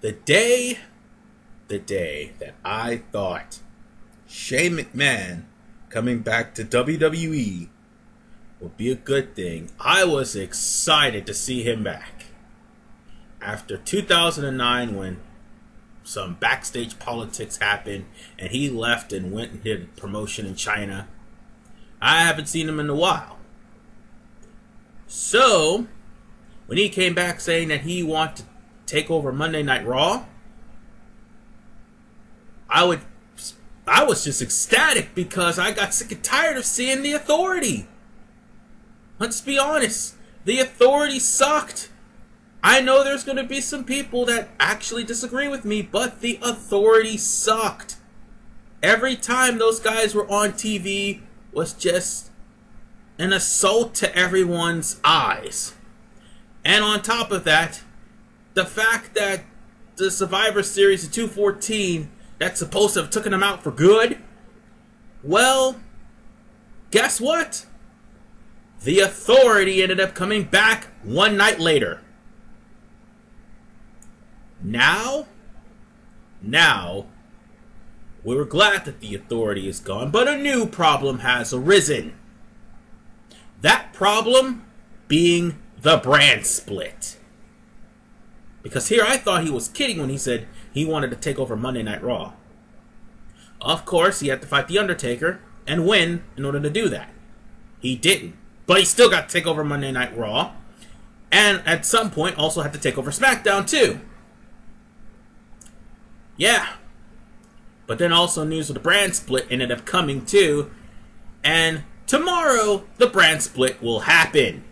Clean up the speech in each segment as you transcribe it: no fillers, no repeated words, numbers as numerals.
The day that I thought Shane McMahon coming back to WWE would be a good thing, I was excited to see him back. After 2009, when some backstage politics happened and he left and went and did promotion in China, I haven't seen him in a while. So, when he came back saying that he wanted to take over Monday Night Raw, I was just ecstatic because I got sick and tired of seeing the Authority. Let's be honest, the Authority sucked. I know there's going to be some people that actually disagree with me, but the Authority sucked. Every time those guys were on TV was just an assault to everyone's eyes. And on top of that, the fact that the Survivor Series of 214 that's supposed to have taken them out for good, well, guess what? The Authority ended up coming back one night later. Now, we're glad that the Authority is gone, but a new problem has arisen. That problem being the brand split. Because here I thought he was kidding when he said he wanted to take over Monday Night Raw. Of course, he had to fight The Undertaker and win in order to do that. He didn't. But he still got to take over Monday Night Raw. And at some point also had to take over SmackDown too. Yeah. But then also news of the brand split ended up coming too. And tomorrow, the brand split will happen.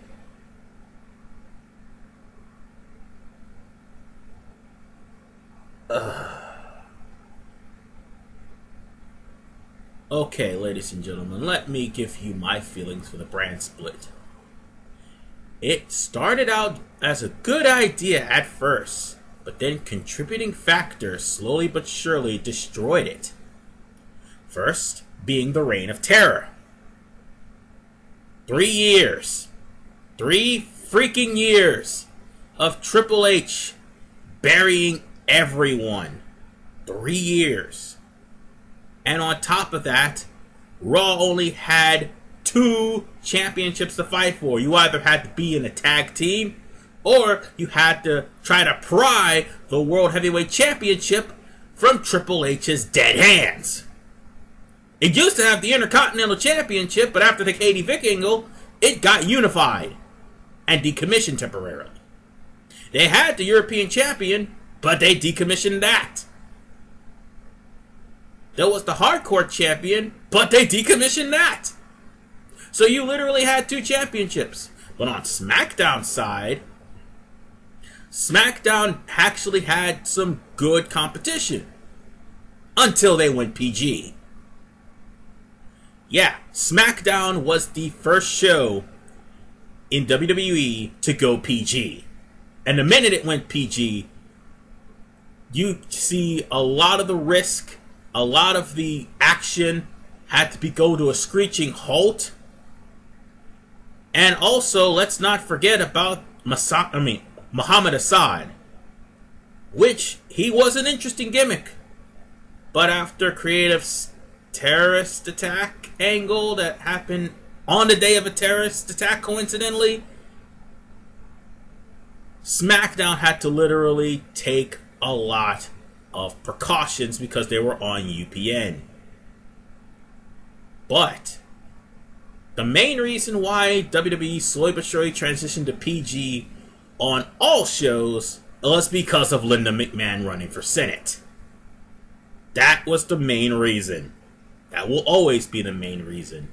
Okay, ladies and gentlemen, let me give you my feelings for the brand split. It started out as a good idea at first, but then contributing factors slowly but surely destroyed it. First, being the Reign of Terror. 3 years. 3 freaking years of Triple H burying everyone. 3 years. And on top of that, Raw only had 2 championships to fight for. You either had to be in a tag team, or you had to try to pry the World Heavyweight Championship from Triple H's dead hands. It used to have the Intercontinental Championship, but after the Katie Vick angle, it got unified and decommissioned temporarily. They had the European Champion, but they decommissioned that. There was the Hardcore Champion, but they decommissioned that. So you literally had 2 championships. But on SmackDown's side, SmackDown actually had some good competition. Until they went PG. Yeah, SmackDown was the first show in WWE to go PG. And the minute it went PG, you see a lot of the risk, a lot of the action had to go to a screeching halt. And also, let's not forget about Muhammad Assad, which he was an interesting gimmick. But after Creative's terrorist attack angle that happened on the day of a terrorist attack, coincidentally, SmackDown had to literally take a lot of precautions because they were on UPN. But the main reason why WWE slowly but surely transitioned to PG on all shows was because of Linda McMahon running for Senate. That was the main reason. That will always be the main reason.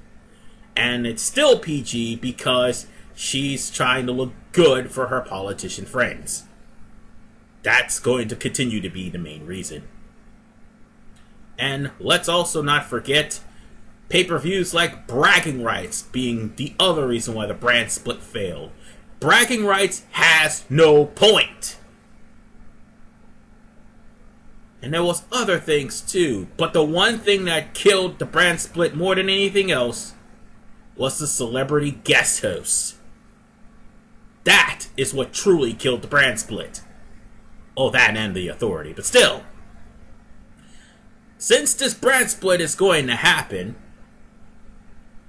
And it's still PG because she's trying to look good for her politician friends. That's going to continue to be the main reason. And let's also not forget pay-per-views like Bragging Rights being the other reason why the brand split failed. Bragging Rights has no point. And there was other things too, but the one thing that killed the brand split more than anything else was the celebrity guest hosts. That is what truly killed the brand split. Oh, that and the Authority. But still, since this brand split is going to happen,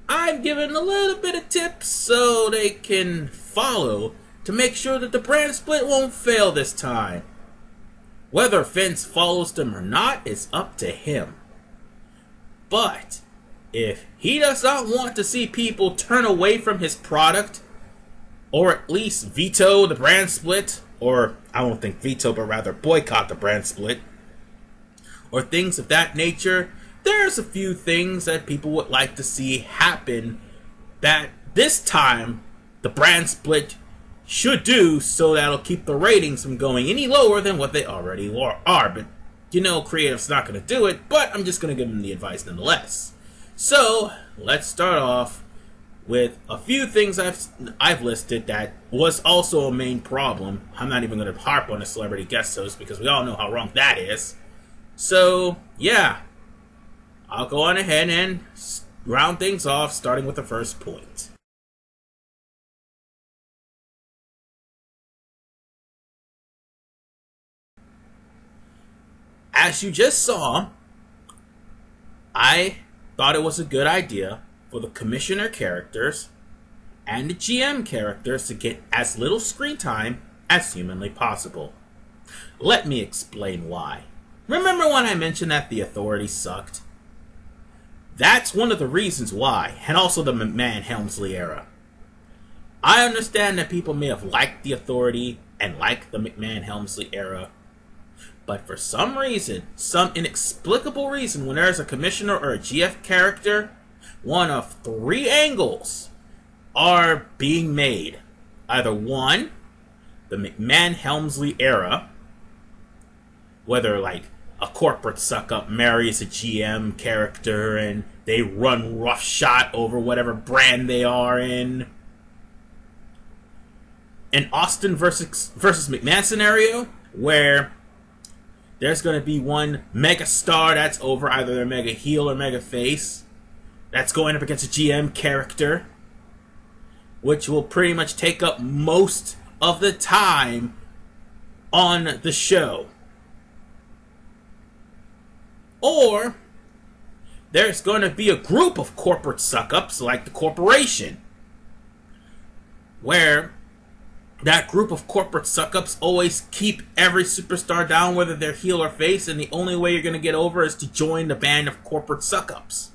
I've given a little bit of tips so they can follow to make sure that the brand split won't fail this time. Whether Vince follows them or not is up to him. But if he does not want to see people turn away from his product, or at least veto the brand split, or I won't think veto, but rather boycott the brand split, or things of that nature, there's a few things that people would like to see happen that this time the brand split should do, so that'll keep the ratings from going any lower than what they already are. But you know, creative's not going to do it, but I'm just going to give them the advice nonetheless. So let's start off with a few things I've listed that was also a main problem. I'm not even going to harp on the celebrity guest host because we all know how wrong that is. So yeah, I'll go on ahead and round things off, starting with the first point. As you just saw, I thought it was a good idea for the commissioner characters and the GM characters to get as little screen time as humanly possible. Let me explain why. Remember when I mentioned that the Authority sucked? That's one of the reasons why, and also the McMahon-Helmsley era. I understand that people may have liked the Authority and liked the McMahon-Helmsley era, but for some reason, some inexplicable reason, when there's a commissioner or a GF character, one of three angles are being made. Either one, the McMahon-Helmsley era, whether like a corporate suck-up marries a GM character and they run roughshod over whatever brand they are in. An Austin versus McMahon scenario, where there's going to be one mega star that's over, either they're mega heel or mega face, that's going up against a GM character, which will pretty much take up most of the time on the show. Or there's going to be a group of corporate suck-ups like the Corporation, where that group of corporate suck-ups always keep every superstar down, whether they're heel or face, and the only way you're going to get over is to join the band of corporate suck-ups.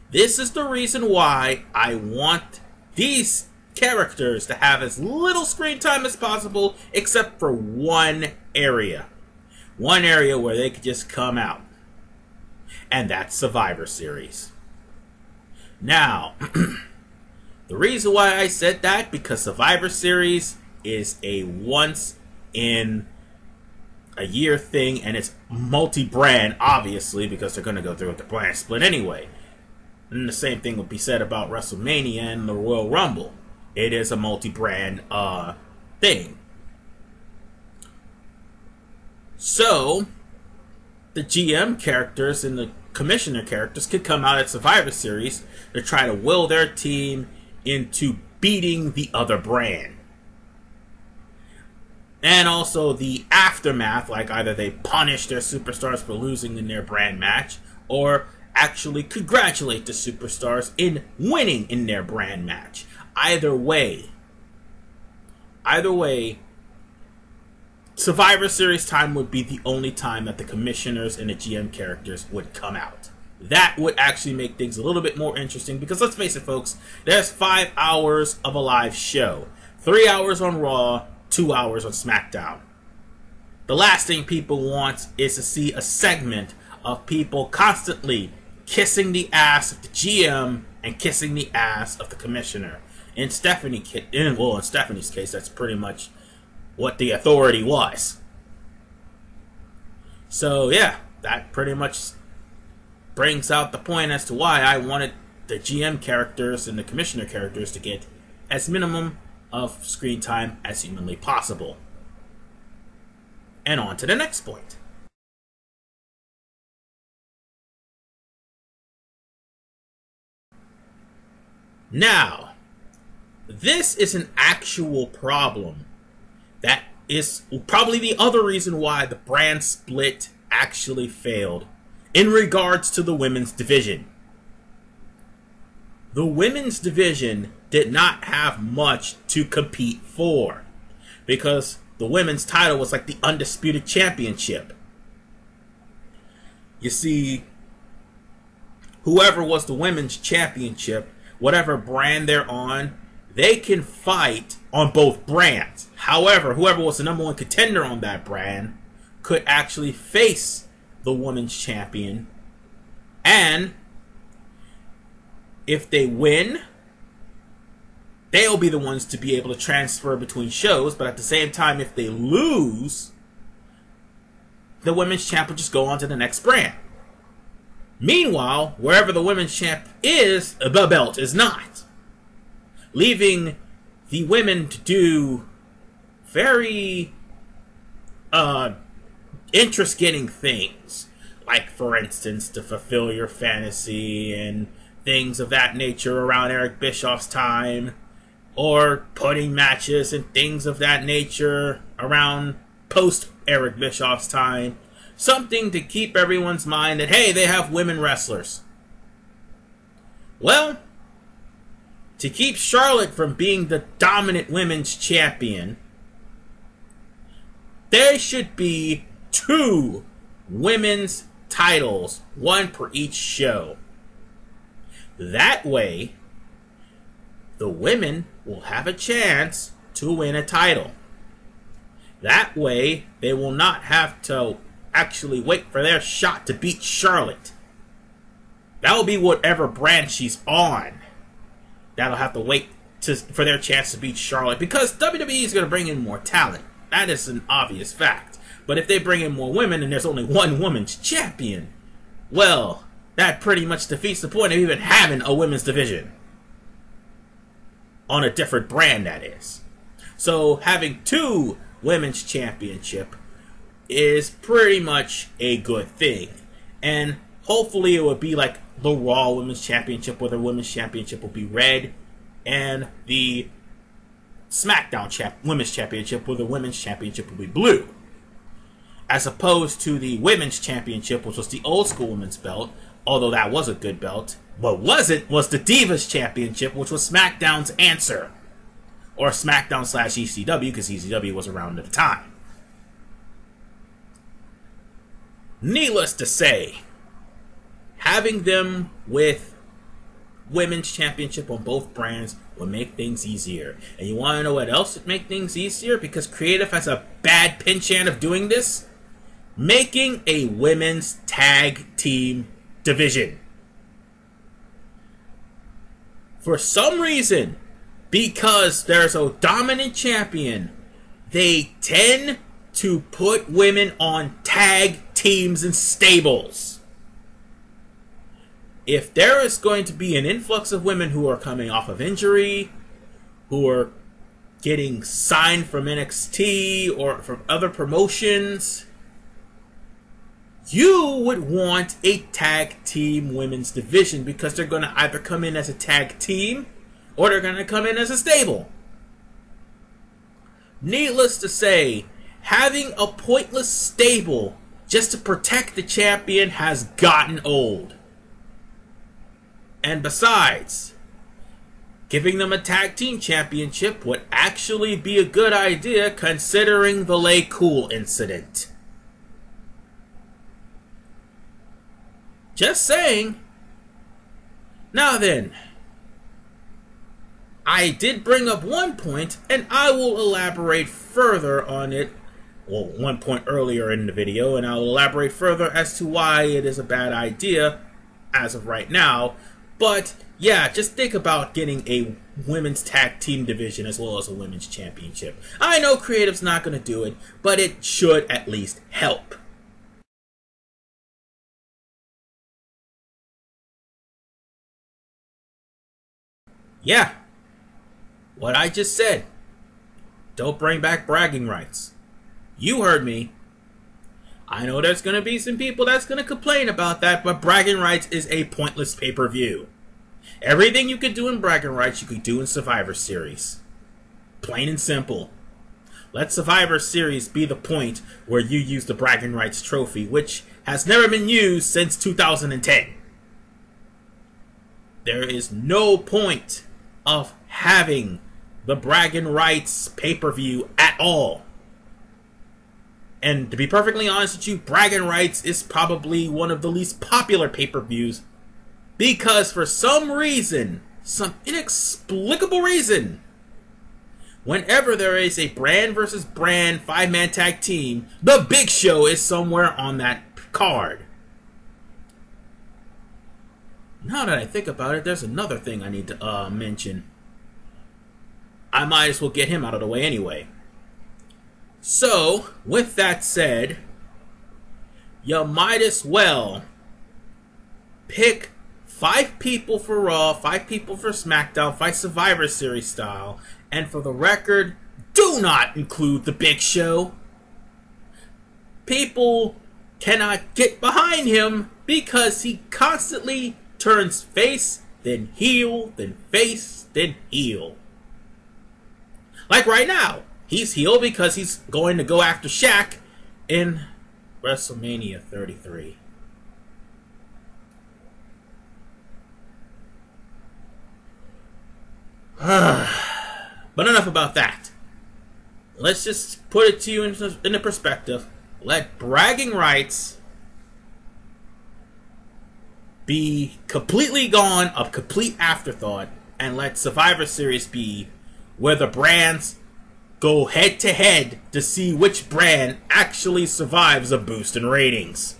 This is the reason why I want these characters to have as little screen time as possible, except for one area. One area where they could just come out. And that's Survivor Series. Now, the reason why I said that, because Survivor Series is a once-in-a-year thing, and it's multi-brand, obviously, because they're going to go through with the brand split anyway. And the same thing would be said about WrestleMania and the Royal Rumble. It is a multi-brand thing. So, the GM characters and the commissioner characters could come out at Survivor Series to try to will their team into beating the other brand. And also the aftermath, like either they punish their superstars for losing in their brand match, or actually congratulate the superstars in winning in their brand match. Either way, Survivor Series time would be the only time that the commissioners and the GM characters would come out. That would actually make things a little bit more interesting, because let's face it, folks, there's 5 hours of a live show. 3 hours on Raw, 2 hours on SmackDown. The last thing people want is to see a segment of people constantly kissing the ass of the GM and kissing the ass of the commissioner. In Stephanie's case, that's pretty much what the Authority was. So yeah, that pretty much brings out the point as to why I wanted the GM characters and the commissioner characters to get as minimum of screen time as humanly possible. And on to the next point. Now, this is an actual problem that is probably the other reason why the brand split actually failed in regards to the women's division. The women's division did not have much to compete for because the women's title was like the undisputed championship. You see, whoever was the women's championship, whatever brand they're on, they can fight on both brands. However, whoever was the number one contender on that brand could actually face the women's champion. And if they win, they'll be the ones to be able to transfer between shows. But at the same time, if they lose, the women's champ will just go on to the next brand. Meanwhile, wherever the women's champ is, the belt is not. Leaving the women to do very interest-getting things. Like, for instance, to fulfill your fantasy and things of that nature around Eric Bischoff's time. Or putting matches and things of that nature around post-Eric Bischoff's time. Something to keep everyone's mind that, hey, they have women wrestlers. Well, to keep Charlotte from being the dominant women's champion, there should be 2 women's titles, 1 per each show. That way, the women will have a chance to win a title. That way, they will not have to actually wait for their shot to beat Charlotte. That will be whatever brand she's on. That'll have to wait for their chance to beat Charlotte, because WWE is going to bring in more talent. That is an obvious fact. But if they bring in more women and there's only 1 women's champion, well, that pretty much defeats the point of even having a women's division. On a different brand, that is. So having 2 women's championship is pretty much a good thing. And hopefully it will be like the Raw Women's Championship, where the Women's Championship will be red, and the SmackDown Women's Championship, where the Women's Championship will be blue. As opposed to the Women's Championship, which was the old school women's belt, although that was a good belt. What wasn't was the Divas Championship, which was SmackDown's answer. Or SmackDown / ECW, because ECW was around at the time. Needless to say, having them with Women's Championship on both brands will make things easier. And you want to know what else would make things easier? Because creative has a bad penchant of doing this. Making a women's tag team division. For some reason, because there's a dominant champion, they tend to put women on tag teams and stables. If there is going to be an influx of women who are coming off of injury, who are getting signed from NXT or from other promotions, you would want a tag team women's division, because they're going to either come in as a tag team or they're going to come in as a stable. Needless to say, having a pointless stable just to protect the champion has gotten old. And besides, giving them a tag team championship would actually be a good idea, considering the Lay Cool incident. Just saying. Now then, I did bring up one point, and I will elaborate further on it. Well, one point earlier in the video, and I will elaborate further as to why it is a bad idea as of right now. But yeah, just think about getting a women's tag team division as well as a women's championship. I know creative's not going to do it, but it should at least help. Yeah, what I just said. Don't bring back bragging rights. You heard me. I know there's going to be some people that's going to complain about that, but bragging rights is a pointless pay-per-view. Everything you could do in bragging rights, you could do in Survivor Series. Plain and simple. Let Survivor Series be the point where you use the bragging rights trophy, which has never been used since 2010. There is no point of having the bragging rights pay-per-view at all. And to be perfectly honest with you, bragging rights is probably one of the least popular pay-per-views because for some reason, some inexplicable reason, whenever there is a brand versus brand 5-man tag team, the Big Show is somewhere on that card. Now that I think about it, there's another thing I need to mention. I might as well get him out of the way anyway. So, with that said, you might as well pick 5 people for Raw, 5 people for SmackDown, fight Survivor Series style, and for the record, do not include the Big Show. People cannot get behind him because he constantly turns face, then heel, then face, then heel. Like right now, he's heel because he's going to go after Shaq in WrestleMania 33. But enough about that. Let's just put it to you in a perspective. Let bragging rights be completely gone, a complete afterthought, and let Survivor Series be where the brands go head to head to see which brand actually survives a boost in ratings.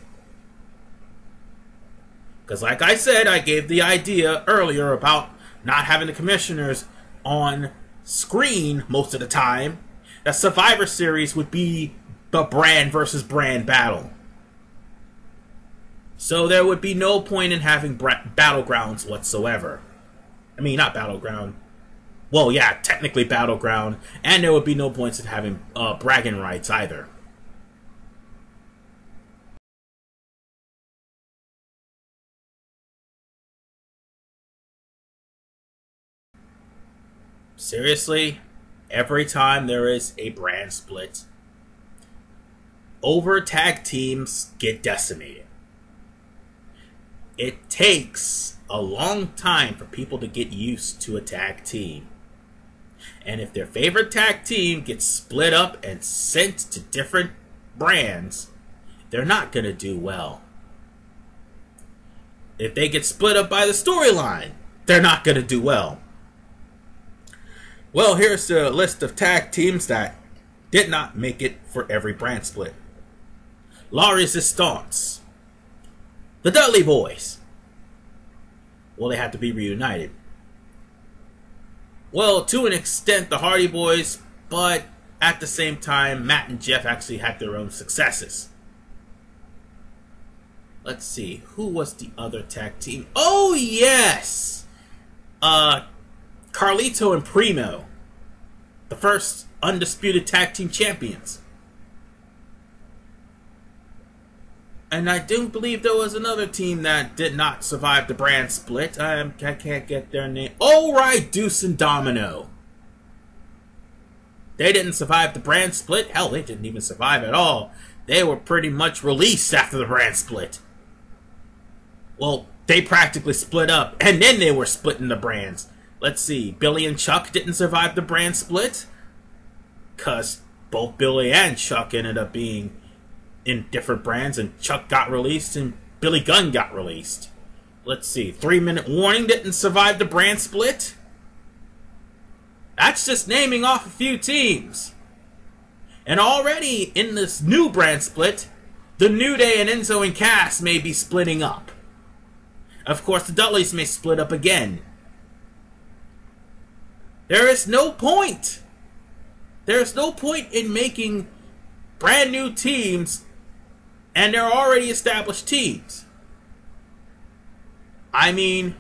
Because like I said, I gave the idea earlier about not having the commissioners on screen most of the time, that Survivor Series would be the brand versus brand battle. So there would be no point in having battlegrounds whatsoever. I mean, not battleground. Well, yeah, technically battleground, and there would be no points in having bragging rights either. Seriously, every time there is a brand split, over tag teams get decimated. It takes a long time for people to get used to a tag team. And if their favorite tag team gets split up and sent to different brands, they're not going to do well. If they get split up by the storyline, they're not going to do well. Well, here's the list of tag teams that did not make it for every brand split. La Resistance. The Dudley Boys. Well, they had to be reunited. Well, to an extent, the Hardy Boys, but at the same time, Matt and Jeff actually had their own successes. Let's see, who was the other tag team? Oh, yes! Carlito and Primo. The first undisputed tag team champions. And I do believe there was another team that did not survive the brand split. I can't get their name. Oh, right, Deuce and Domino. They didn't survive the brand split. Hell, they didn't even survive at all. They were pretty much released after the brand split. Well, they practically split up, and then they were splitting the brands. Let's see, Billy and Chuck didn't survive the brand split, because both Billy and Chuck ended up being in different brands, and Chuck got released and Billy Gunn got released. Let's see, 3 Minute Warning didn't survive the brand split. That's just naming off a few teams. And already in this new brand split, the New Day and Enzo and Cass may be splitting up. Of course, the Dudleys may split up again. There is no point. There is no point in making brand new teams and they're already established teams. I mean,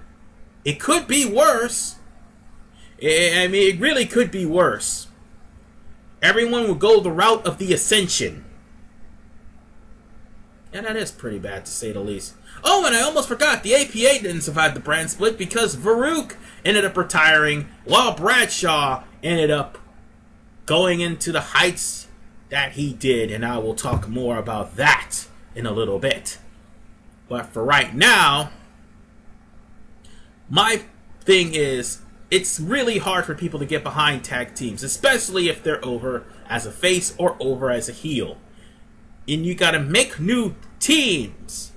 it could be worse. I mean, it really could be worse. Everyone would go the route of the Ascension. And that is pretty bad, to say the least. Oh, and I almost forgot, the APA didn't survive the brand split because Farouk ended up retiring while Bradshaw ended up going into the heights that he did, and I will talk more about that in a little bit. But for right now, my thing is, it's really hard for people to get behind tag teams, especially if they're over as a face or over as a heel. And you gotta make new teams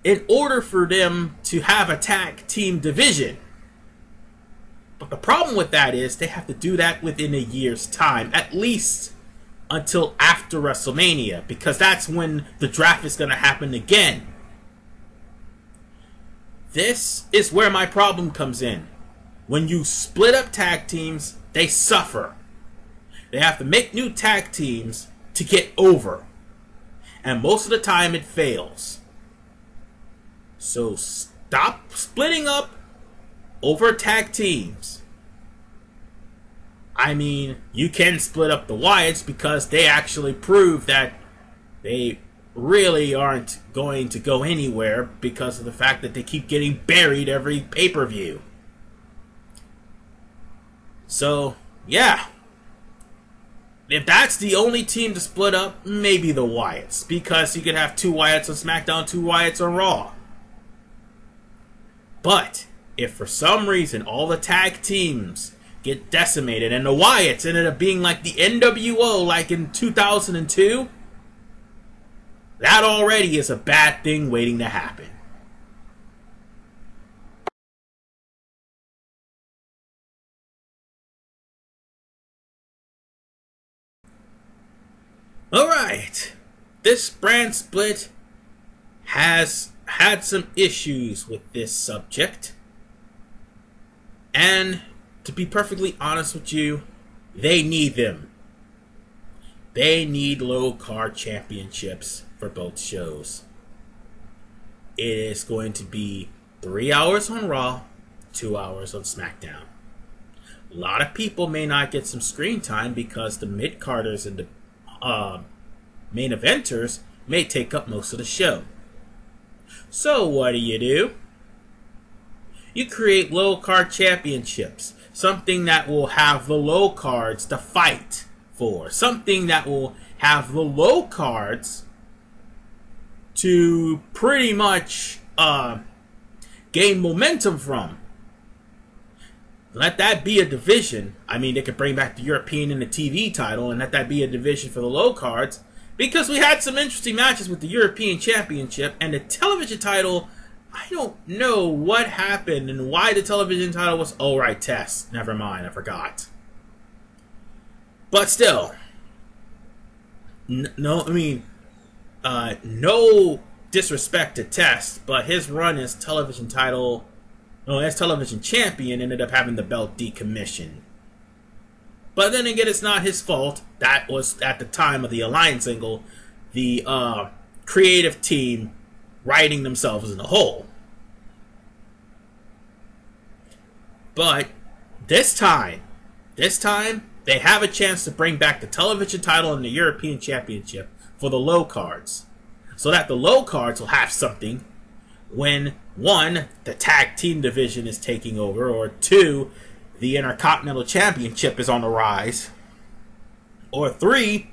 in order for them to have a tag team division. But the problem with that is they have to do that within a year's time, at least until after WrestleMania, because that's when the draft is gonna happen again. This is where my problem comes in. When you split up tag teams, they suffer. They have to make new tag teams to get over. And most of the time it fails. So stop splitting up over tag teams. I mean, you can split up the Wyatts because they actually prove that they really aren't going to go anywhere because of the fact that they keep getting buried every pay-per-view. So, yeah. If that's the only team to split up, maybe the Wyatts. Because you could have 2 Wyatts on SmackDown, 2 Wyatts on Raw. But, if for some reason all the tag teams get decimated and the Wyatts ended up being like the NWO like in 2002, that already is a bad thing waiting to happen. Alright, this brand split has had some issues with this subject. And to be perfectly honest with you, they need them. They need low card championships for both shows. It is going to be 3 hours on Raw, 2 hours on SmackDown. A lot of people may not get some screen time because the mid-carders and the main eventers may take up most of the show. So what do? You create low card championships. Something that will have the low cards to fight for. Something that will have the low cards to pretty much gain momentum from. Let that be a division. I mean, they could bring back the European and the TV title and let that be a division for the low cards. Because we had some interesting matches with the European Championship and the television title. I don't know what happened and why the television title was... Oh, right, Tess. Never mind, I forgot. But still. No disrespect to Tess, but his run as television title... No, as television champion ended up having the belt decommissioned. But then again, it's not his fault. That was, at the time of the Alliance angle, the creative team writing themselves in the hole. But this time, they have a chance to bring back the television title and the European Championship for the low cards. So that the low cards will have something when, 1, the tag team division is taking over, or 2, the Intercontinental Championship is on the rise, or 3,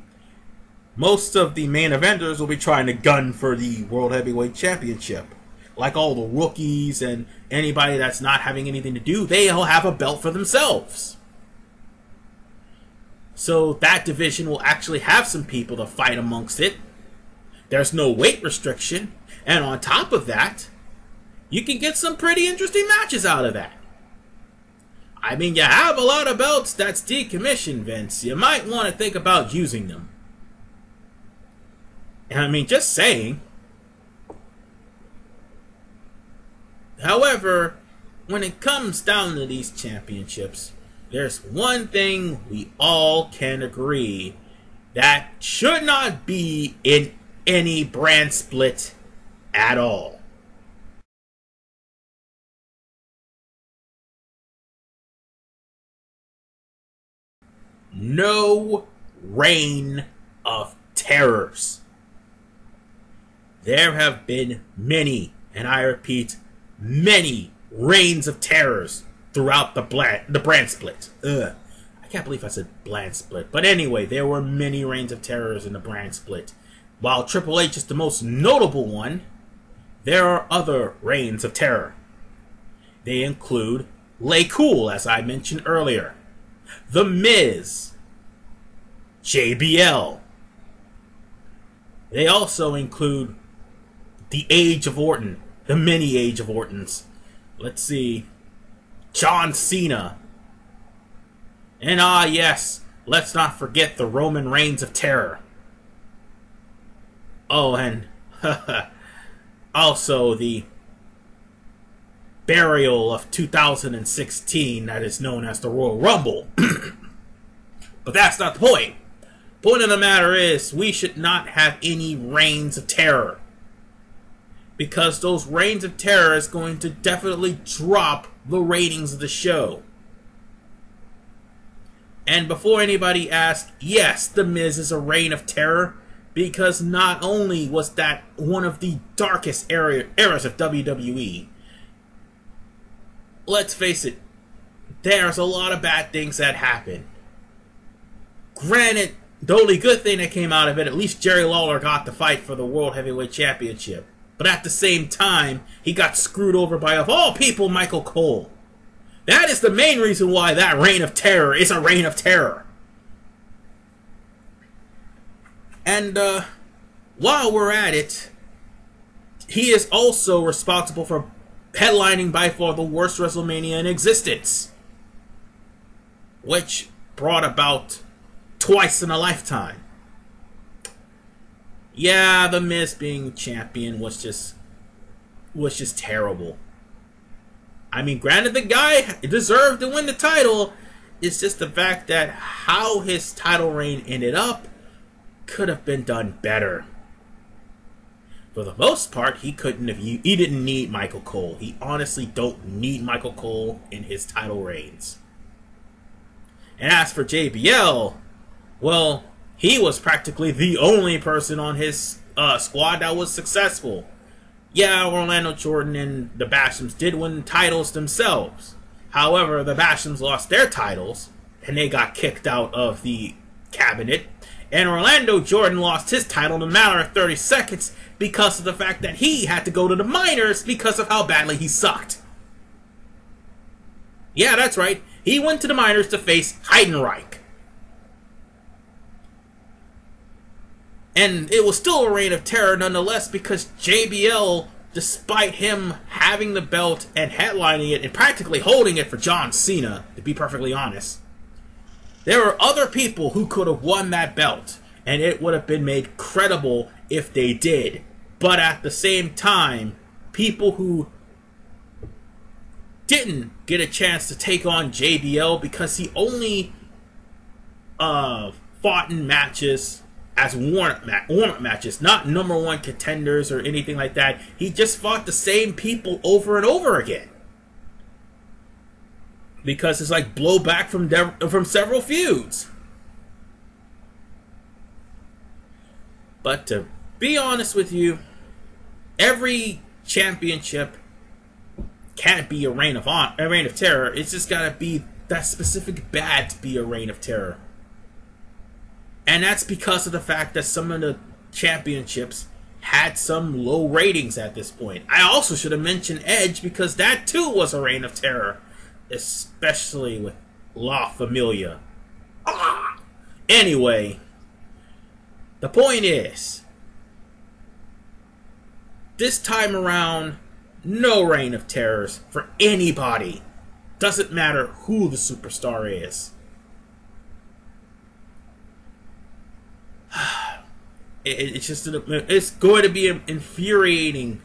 most of the main eventers will be trying to gun for the World Heavyweight Championship. Like all the rookies and anybody that's not having anything to do, they'll have a belt for themselves. So that division will actually have some people to fight amongst it. There's no weight restriction. And on top of that, you can get some pretty interesting matches out of that. I mean, you have a lot of belts that's decommissioned, Vince. You might want to think about using them. I mean, just saying. However, when it comes down to these championships, there's one thing we all can agree that should not be in any brand split at all. No reign of terrors. There have been many, and I repeat, many reigns of terrors throughout the brand split. I I can't believe I said Brand Split. But anyway, there were many reigns of terrors in the Brand Split. While Triple H is the most notable one, there are other reigns of terror. They include Lay Cool, as I mentioned earlier, The Miz, JBL. They also include the Age of Orton, the mini Age of Ortons. Let's see, John Cena. And yes, let's not forget the Roman Reigns of Terror. Oh, and also the burial of 2016 that is known as the Royal Rumble. But that's not the point. Point of the matter is, we should not have any reigns of terror. Because those reigns of terror is going to definitely drop the ratings of the show. And before anybody asks, yes, The Miz is a reign of terror, because not only was that one of the darkest eras of WWE, let's face it, there's a lot of bad things that happened. Granted, the only good thing that came out of it, at least Jerry Lawler got to fight for the World Heavyweight Championship. But at the same time, he got screwed over by, of all people, Michael Cole. That is the main reason why that reign of terror is a reign of terror. And while we're at it, he is also responsible for headlining by far the worst WrestleMania in existence, which brought about twice in a lifetime. Yeah, The Miz being champion was just terrible. I mean, granted, the guy deserved to win the title. It's just the fact that how his title reign ended up could have been done better. For the most part, he didn't need Michael Cole. He honestly don't need Michael Cole in his title reigns. And as for JBL, well, he was practically the only person on his squad that was successful. Yeah, Orlando Jordan and the Bashams did win titles themselves. However, the Bashams lost their titles, and they got kicked out of the cabinet. And Orlando Jordan lost his title in a matter of 30 seconds because of the fact that he had to go to the minors because of how badly he sucked. Yeah, that's right. He went to the minors to face Heidenreich. And it was still a reign of terror nonetheless, because JBL, despite him having the belt and headlining it and practically holding it for John Cena, to be perfectly honest, there were other people who could have won that belt, and it would have been made credible if they did. But at the same time, people who didn't get a chance to take on JBL because he only fought in matches as warm-up matches, not #1 contenders or anything like that. He just fought the same people over and over again. Because it's like blowback from several feuds. But to be honest with you, every championship can't be a reign of terror. It's just gotta be that specific bad to be a reign of terror. And that's because of the fact that some of the championships had some low ratings at this point. I also should have mentioned Edge, because that too was a reign of terror. Especially with La Familia. Anyway, the point is, this time around, no reign of terrors for anybody. Doesn't matter who the superstar is. It's going to be an infuriating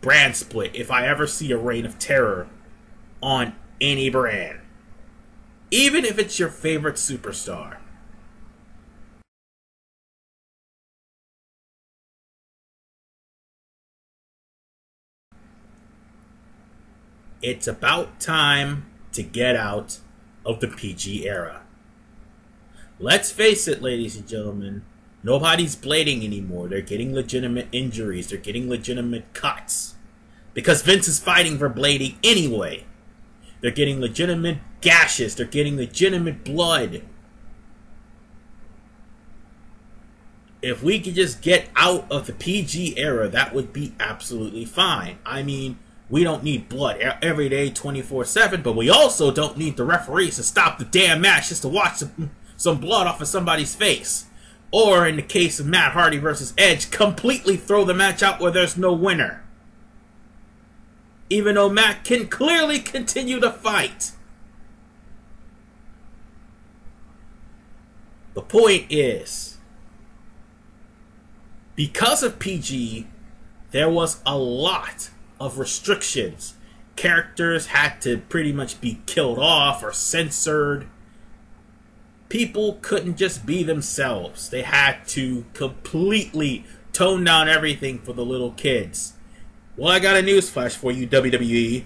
brand split if I ever see a reign of terror on any brand, even if it's your favorite superstar. It's about time to get out of the PG era. Let's face it, ladies and gentlemen, nobody's blading anymore. They're getting legitimate injuries. They're getting legitimate cuts. Because Vince is fighting for blading anyway. They're getting legitimate gashes. They're getting legitimate blood. If we could just get out of the PG era, that would be absolutely fine. I mean, we don't need blood every day, 24/7, but we also don't need the referees to stop the damn match just to watch some blood off of somebody's face. Or, in the case of Matt Hardy versus Edge, completely throw the match out where there's no winner. Even though Matt can clearly continue to fight. The point is, because of PG, there was a lot of restrictions. Characters had to pretty much be killed off or censored. People couldn't just be themselves. They had to completely tone down everything for the little kids. Well, I got a newsflash for you, WWE.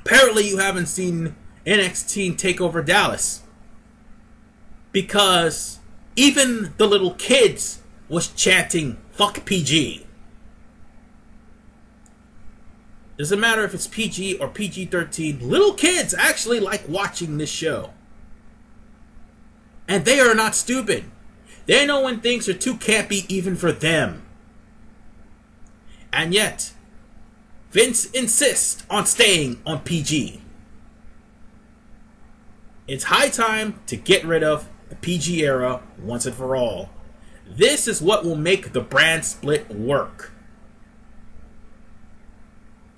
Apparently you haven't seen NXT TakeOver Dallas. Because even the little kids was chanting, "Fuck PG." Doesn't matter if it's PG or PG-13, little kids actually like watching this show. And they are not stupid. They know when things are too campy even for them. And yet, Vince insists on staying on PG. It's high time to get rid of the PG era once and for all. This is what will make the brand split work.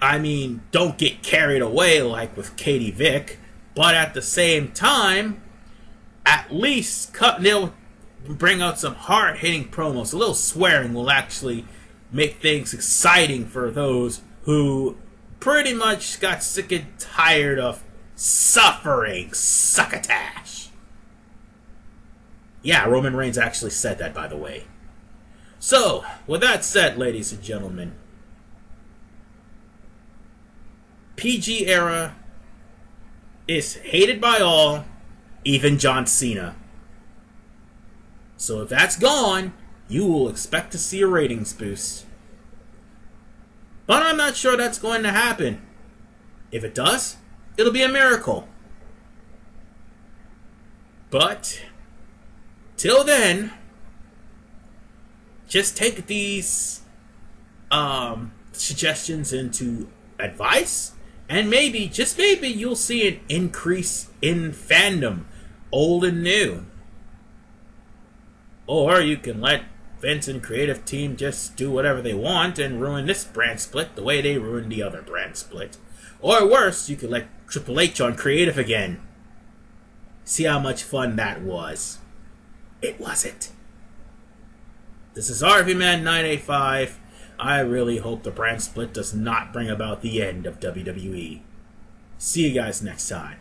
I mean, don't get carried away like with Katie Vick, but at the same time, at least they'll bring out some hard-hitting promos. A little swearing will actually make things exciting for those who pretty much got sick and tired of suffering succotash. Yeah, Roman Reigns actually said that, by the way. So, with that said, ladies and gentlemen, PG era is hated by all, even John Cena. So if that's gone, you will expect to see a ratings boost. But I'm not sure that's going to happen. If it does, it'll be a miracle. But till then, just take these suggestions into advice, and maybe, just maybe, you'll see an increase in fandom, old and new. Or you can let Vince and creative team just do whatever they want and ruin this brand split the way they ruined the other brand split. Or worse, you could let Triple H on creative again. See how much fun that was. It wasn't. This is RVMan985. I really hope the brand split does not bring about the end of WWE. See you guys next time.